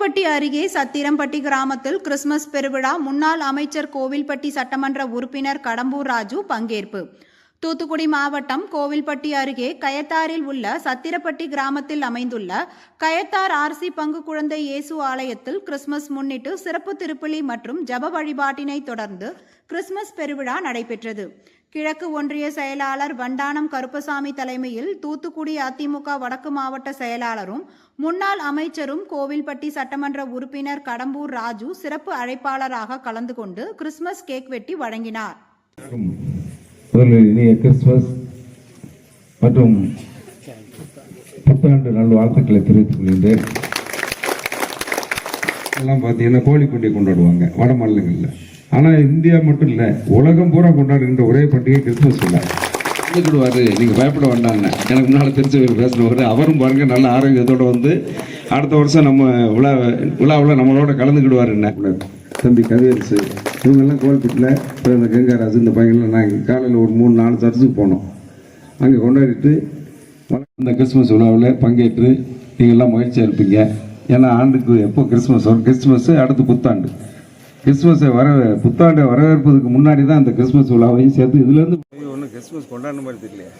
கோவில்பட்டி அருகே சத்திரம்பட்டி கிராமத்தில் கிறிஸ்துமஸ் பெருவிழா. முன்னாள் அமைச்சர் கோவில்பட்டி சட்டமன்ற உறுப்பினர் கடம்பூர் ராஜு பங்கேற்பு. தூத்துக்குடி மாவட்டம் கோவில்பட்டி அருகே கயத்தாரில் உள்ள சத்திரப்பட்டி கிராமத்தில் அமைந்துள்ள கயத்தார் ஆர்சி பங்கு குழந்தை இயேசு ஆலயத்தில் கிறிஸ்துமஸ் முன்னிட்டு சிறப்பு திருப்பலி மற்றும் ஜப வழிபாட்டினை தொடர்ந்து கிறிஸ்துமஸ் பெருவிழா நடைபெற்றது. கிழக்கு ஒன்றிய செயலாளர் வண்டானம் கருப்பசாமி தலைமையில் தூத்துக்குடி அதிமுக வடக்கு மாவட்ட செயலாளரும் முன்னாள் அமைச்சரும் கோவில்பட்டி சட்டமன்ற உறுப்பினர் கடம்பூர் ராஜு சிறப்பு அழைப்பாளராக கலந்து கொண்டு கிறிஸ்துமஸ் கேக் வெட்டி வழங்கினார். இனிய கிறிஸ்துமஸ் மற்றும் புத்தாண்டு நல்வாழ்த்துக்களை தெரிவித்துக் கொள்கின்றேன். எல்லாம் பார்த்தீங்கன்னா கோழி பண்டிகை கொண்டாடுவாங்க வட மாநிலங்களில். ஆனால் இந்தியா மட்டும் இல்லை, உலகம் பூரா கொண்டாடுகின்ற ஒரே பண்டிகை கிறிஸ்துமஸ் இல்லை. வந்துக்கிடுவார், நீங்கள் பயப்பட வேண்டாங்க. எனக்கு முன்னால் தெரிஞ்சவர் பேசினவர், அவரும் பாருங்கள் நல்ல ஆரோக்கியத்தோடு வந்து அடுத்த வருஷம் நம்ம விழாவில் நம்மளோட கலந்துக்கிடுவார். என்ன தம்பி கவியரசு இவங்கெல்லாம் கோவில்பட்டியில் இப்போ இந்த கங்காராஜ் இந்த பையன்லாம் நாங்கள் காலையில் ஒரு 3-4 சர்ச்சுக்கு போனோம். அங்கே கொண்டாடிட்டு இந்த கிறிஸ்துமஸ் விழாவில் பங்கேற்று நீங்கள்லாம் மகிழ்ச்சியாக இருப்பீங்க. ஏன்னா ஆண்டுக்கு எப்போ கிறிஸ்துமஸ் வரும், கிறிஸ்துமஸ் அடுத்து புத்தாண்டு. கிறிஸ்துமஸை புத்தாண்டை வரவேற்பதுக்கு முன்னாடி தான் இந்த கிறிஸ்துமஸ் விழாவையும் சேர்த்து இதுலேருந்து ஒன்றும் கிறிஸ்துமஸ் கொண்டாடுற மாதிரி தெரியலையே.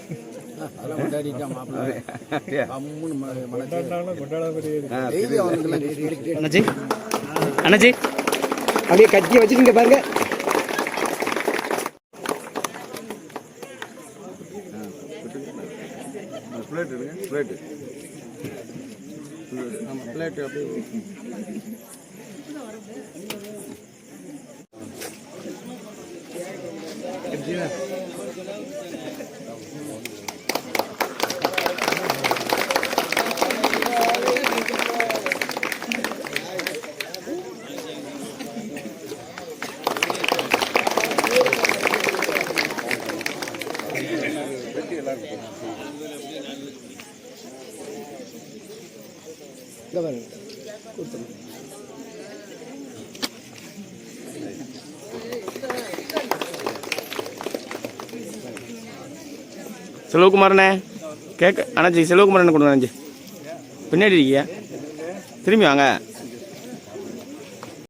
அண்ணாச்சி அப்படியே கட்டியை வச்சுக்கிங்க பாருங்க. செல்வகுமாரண்ணே கேட்க அண்ணாச்சி, செல்வகுமாரண்ணே கொடுங்க அண்ணாச்சி. பின்னாடி இருக்கியா, திரும்பி வாங்க.